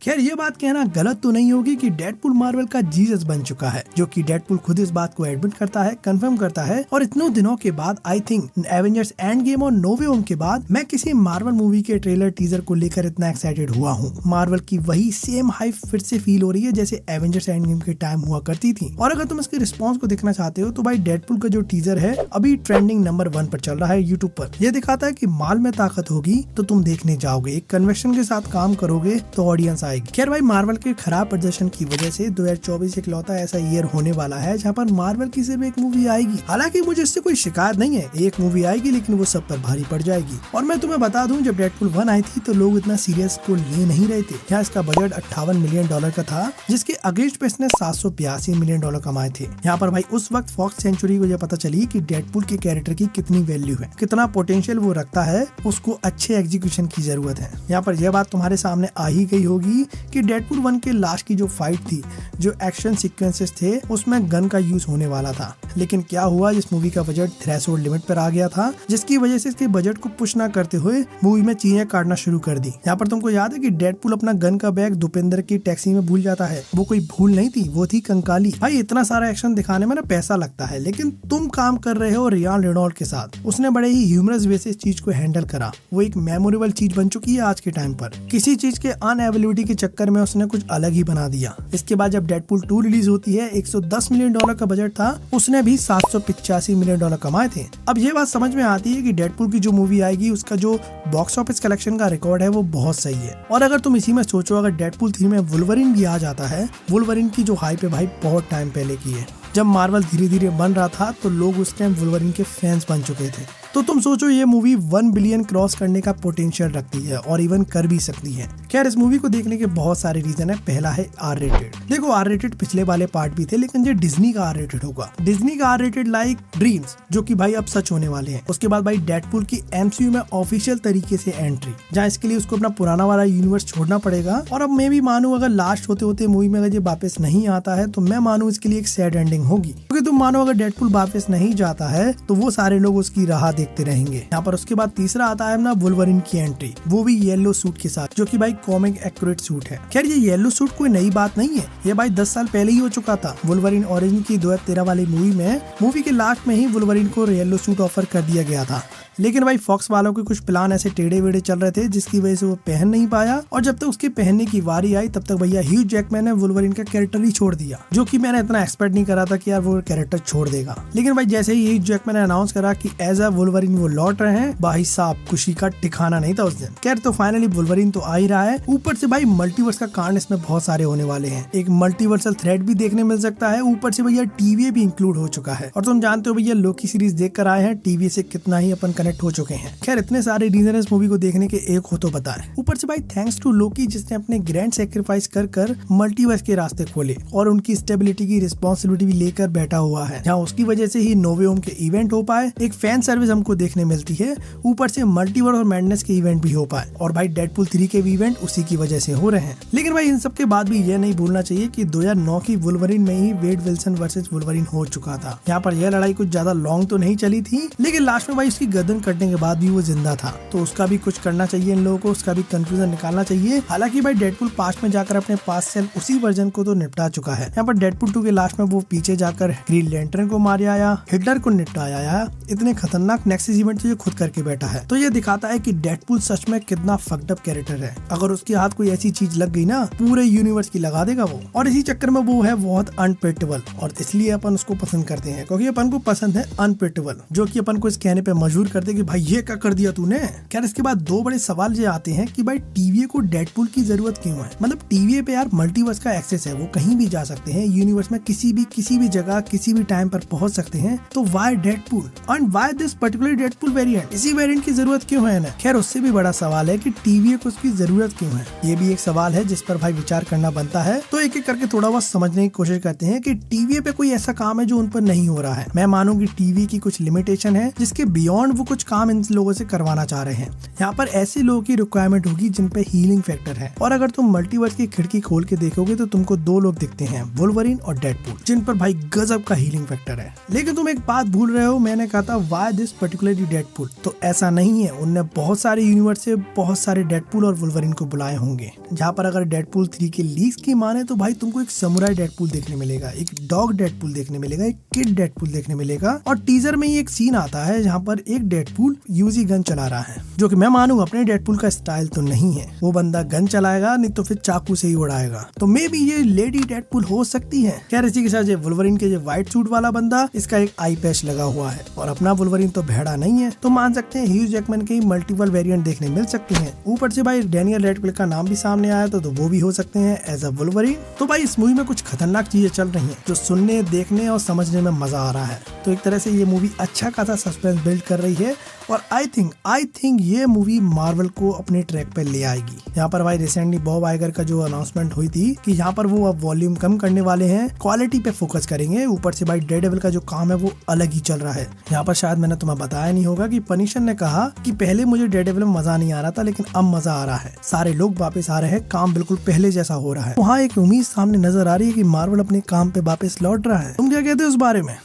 खैर ये बात कहना गलत तो नहीं होगी कि डेडपूल मार्वल का जीसस बन चुका है, जो कि डेडपूल खुद इस बात को एडमिट करता है, कंफर्म करता है। और इतने दिनों के बाद I think Avengers end game और नो वे होम के बाद मैं किसी मार्वल मूवी के ट्रेलर टीजर को लेकर इतना एक्साइटेड हुआ हूँ। मार्वल की वही सेम हाइप फिर से फील हो रही है जैसे एवेंजर्स एंड गेम के टाइम हुआ करती थी। और अगर तुम इसके रिस्पॉन्स को देखना चाहते हो तो भाई डेडपूल का जो टीजर है अभी ट्रेंडिंग नंबर 1 पर चल रहा है यूट्यूब पर। यह दिखाता है कि माल में ताकत होगी तो तुम देखने जाओगे, एक कन्वेंशन के साथ काम करोगे तो ऑडियंस आएगी। खैर भाई मार्वल के खराब प्रदर्शन की वजह से 2024 इकलौता ऐसा ईयर होने वाला है जहाँ पर मार्वल की सिर्फ एक मूवी आएगी। हालांकि मुझे इससे कोई शिकायत नहीं है, एक मूवी आएगी लेकिन वो सब पर भारी पड़ जाएगी। और मैं तुम्हें बता दूं जब डेडपूल 1 आई थी तो लोग इतना सीरियस को ले नहीं रहे थे। यहाँ इसका बजट $58 मिलियन का था, जिसके अगेंस्ट पे इसने $782 मिलियन कमाए थे। यहाँ पर भाई उस वक्त फॉक्स सेंचुरी को यह पता चली कि डेडपूल के कैरेक्टर की कितनी वैल्यू है, कितना पोटेंशियल वो रखता है, उसको अच्छे एग्जीक्यूशन की जरूरत है। यहाँ पर यह बात तुम्हारे सामने आ ही गई होगी कि डेडपूल 1 के लास्ट की जो फाइट थी, जो एक्शन सीक्वेंसेस थे, उसमें गन का यूज होने वाला था। लेकिन क्या हुआ, इस मूवी का बजट थ्रेशोल्ड लिमिट पर आ गया था, जिसकी वजह से इसके बजट को पुश ना करते हुए मूवी में चीजें काटना शुरू कर दी। यहाँ पर तुमको याद है कि डेडपूल अपना गन का बैग दुपेंद्र की टैक्सी में भूल जाता है। वो कोई भूल नहीं थी, वो थी कंकाली। भाई इतना सारा एक्शन दिखाने में ना पैसा लगता है, लेकिन तुम काम कर रहे हो रियान रेनॉल्ड के साथ। उसने बड़े ही ह्यूमरस वे से इस चीज को हैंडल करा। वो एक मेमोरेबल चीज बन चुकी है आज के टाइम पर। किसी चीज के अनअवेलेबिलिटी के चक्कर में उसने कुछ अलग ही बना दिया। इसके बाद जब डेडपूल 2 रिलीज होती है, $110 मिलियन का बजट था, उसने भी $785 मिलियन कमाए थे। अब ये बात समझ में आती है कि डेडपूल की जो मूवी आएगी उसका जो बॉक्स ऑफिस कलेक्शन का रिकॉर्ड है वो बहुत सही है। और अगर तुम इसी में सोचो, अगर डेडपूल 3 में वुल्वरिन भी आ जाता है, वुल्वरिन की जो हाइप है भाई बहुत टाइम पहले की है। जब मार्वल धीरे धीरे बन रहा था तो लोग उस टाइम वुल्वरिन के फैंस बन चुके थे। तो तुम सोचो ये मूवी 1 बिलियन क्रॉस करने का पोटेंशियल रखती है और इवन कर भी सकती है। खैर इस मूवी को देखने के बहुत सारे रीजन है। पहला है आर रेटेड। देखो आर रेटेड पिछले वाले पार्ट भी थे, लेकिन ये डिज्नी का आर रेटेड होगा। डिज्नी का आर रेटेड लाइक ड्रीम्स, जो कि भाई अब सच होने वाले हैं। उसके बाद भाई डेडपूल की MCU में ऑफिशियल तरीके से एंट्री, जहाँ इसके लिए उसको अपना पुराना वाला यूनिवर्स छोड़ना पड़ेगा। और अब मैं भी मानू अगर लास्ट होते होते मूवी में अगर ये वापस नहीं आता है तो मैं मानू इसके लिए एक सैड एंडिंग होगी। क्योंकि तुम मानो अगर डेडपूल वापस नहीं जाता है तो वो सारे लोग उसकी राह देखते रहेंगे। यहाँ पर उसके बाद तीसरा आता है ना वुल्वरिन की एंट्री, वो भी येलो सूट के साथ, जो कि भाई कॉमिक एक्यूरेट सूट है। खैर ये येलो सूट कोई नई बात नहीं है, ये भाई 10 साल पहले ही हो चुका था। वुल्वरिन ओरिजिन की 2013 वाली मूवी में मूवी के लास्ट में ही वुल्वरिन को येलो सूट ऑफर कर दिया गया था। लेकिन भाई फॉक्स वालों के कुछ प्लान ऐसे टेढ़े वेढ़े चल रहे थे जिसकी वजह से वो पहन नहीं पाया। और जब तक उसके पहनने की बारी आई तब तक भैया ह्यू जैकमैन ने वुल्वरिन का कैरेक्टर ही छोड़ दिया, जो कि मैंने इतना एक्सपेक्ट नहीं करा था कि यार वो कैरेक्टर छोड़ देगा। लेकिन भाई जैसे ही ह्यू जैकमैन ने अनाउंस करा कि एज अ वुल्वरिन वो लौट रहे हैं, भाई साहब खुशी का ठिकाना नहीं था उस दिन। खैर तो फाइनली वुल्वरिन तो आ ही रहा है। ऊपर से भाई मल्टीवर्स का कांड इसमें बहुत सारे होने वाले हैं। एक मल्टीवर्सल थ्रेड भी देखने मिल सकता है। ऊपर से भैया टीवी भी इंक्लूड हो चुका है। और तुम जानते हो भैया लोकी सीरीज देख कर आए हैं, टीवी से कितना ही अपन कनेक्ट हो चुके हैं। खैर इतने सारे रीजन इस मूवी को देखने के, एक हो तो बताएं। ऊपर से भाई थैंक्स टू लोकी जिसने अपने ग्रैंड सेक्रीफाइस कर कर मल्टीवर्स के रास्ते खोले और उनकी स्टेबिलिटी की रिस्पॉन्सिबिलिटी भी लेकर बैठा हुआ है, जहाँ उसकी वजह से ही नो वे होम के इवेंट हो पाए, एक फैन सर्विस हमको देखने मिलती है, ऊपर से मल्टीवर्स और मैडनेस के इवेंट भी हो पाए, और भाई डेडपूल 3 के भी इवेंट उसी की वजह से हो रहे हैं। लेकिन भाई इन सब के बाद भी ये नहीं भूलना चाहिए कि 2009 की वुल्वरिन में ही वेड विल्सन वर्सेस वुल्वरिन हो चुका था। यहाँ पर यह लड़ाई कुछ ज्यादा लॉन्ग तो नहीं चली थी, लेकिन लास्ट में भाई उसकी गर्दन कटने के बाद भी वो जिंदा था। तो उसका भी कुछ करना चाहिए इन लोगों को, उसका भी कंक्लूजन निकालना चाहिए। हालांकि भाई डेडपूल पास्ट में जाकर अपने पास्ट सेल्फ उसी वर्जन को तो निपटा चुका है। यहाँ पर डेडपूल 2 के लास्ट में वो पीछे जाकर ग्रीन लैंटर्न को मार आया, हिटलर को निपटाया आया। इतने खतरनाक नेक्सस इवेंट तो ये खुद करके बैठा है। तो ये दिखाता है कि डेडपूल सच में कितना फक्ड अप कैरेक्टर है। अगर उसके हाथ कोई ऐसी चीज लग गई ना, पूरे यूनिवर्स की लगा देगा वो। और इसी चक्कर में वो है बहुत अनप्रेडिक्टेबल, और इसलिए अपन उसको पसंद करते हैं, क्योंकि अपन को पसंद है अनप्रेडिक्टेबल, जो कि अपन को इस कहने पे मजबूर करते कि भाई ये क्या कर दिया तूने। खैर इसके बाद 2 बड़े सवाल ये आते हैं कि भाई टीवीए को डेडपूल की जरूरत क्यों है। मतलब टीवीए पे यार मल्टीवर्स का एक्सेस है, वो कहीं भी जा सकते हैं यूनिवर्स में, किसी भी जगह किसी भी टाइम पर पहुंच सकते हैं। तो why Deadpool and why this particular Deadpool variant, इसी वेरिएंट की जरूरत क्यों है ना। खैर उससे भी बड़ा सवाल है कि टीवीए को उसकी जरूरत क्यों है। ये भी एक सवाल है जिस पर भाई विचार करना बनता है। तो एक एक करके थोड़ा बहुत समझने की कोशिश करते हैं कि टीवीए पे कोई ऐसा काम है जो उन पर नहीं हो रहा है। मैं मानूंगी टीवी की कुछ लिमिटेशन है जिसके बियॉन्ड वो कुछ काम इन लोगों से करवाना चाह रहे हैं। यहाँ पर ऐसे लोगों की रिक्वायरमेंट होगी जिन पे हीलिंग फैक्टर है। और अगर तुम मल्टीवर्स की खिड़की खोल के देखोगे तो तुमको 2 लोग दिखते हैं, वुल्वरिन और डेडपूल, जिन पर भाई गजब का हीलिंग फैक्टर है। लेकिन तुम एक बात भूल रहे हो, मैंने कहा था व्हाई दिस पर्टिकुलरली डेडपूल, तो ऐसा नहीं है। उनने बहुत सारे यूनिवर्स से बहुत सारे डेडपूल और वुल्वरीन को बुलाए होंगे, जहाँ पर अगर डेडपूल 3 के लीक्स की माने तो भाई तुमको एक समुराई डेडपूल देखने मिलेगा, एक डॉग डेडपूल देखने मिलेगा, एक किड डेडपूल देखने मिलेगा। और टीजर में ही एक सीन आता है जहाँ पर एक डेडपूल यूजी गन चला रहा है, जो कि मैं मानूंगा अपने डेडपूल का स्टाइल तो नहीं है। वो बंदा गन चलाएगा, नहीं तो फिर चाकू से ही उड़ाएगा। तो मे बी ये लेडी डेडपूल हो सकती है। खैर इसी के साथ ये वुल्वरीन के जो व्हाइट सूट वाला बंदा, इसका एक आई पैच लगा हुआ है और अपना वुल्वरीन तो भेड़ा नहीं है, तो मान सकते हैं ह्यूज जैकमैन के मल्टीपल वेरिएंट देखने मिल सकते हैं। ऊपर से भाई डैनियल रेडक्लिफ का नाम भी सामने आया तो वो भी हो सकते हैं एज अ वुल्वरीन। तो भाई इस मूवी में कुछ खतरनाक चीजें चल रही हैं जो सुनने, देखने और समझने में मजा आ रहा है। तो एक तरह से ये मूवी अच्छा खासा सस्पेंस बिल्ड कर रही है और आई थिंक ये मूवी मार्वल को अपने ट्रैक पे ले आएगी। यहाँ पर भाई रिसेंटली बॉब आइगर का जो अनाउंसमेंट हुई थी कि यहाँ पर वो अब वॉल्यूम कम करने वाले हैं, क्वालिटी पे फोकस करेंगे। ऊपर से भाई डेयरडेविल का जो काम है वो अलग ही चल रहा है। यहाँ पर शायद मैंने तुम्हें बताया नहीं होगा कि पनिशर ने कहा कि पहले मुझे डेयरडेविल में मजा नहीं आ रहा था, लेकिन अब मजा आ रहा है, सारे लोग वापस आ रहे हैं, काम बिल्कुल पहले जैसा हो रहा है। वहाँ एक उम्मीद सामने नजर आ रही है कि मार्वल अपने काम पे वापस लौट रहा है। तुम क्या कहते हो इस बारे में?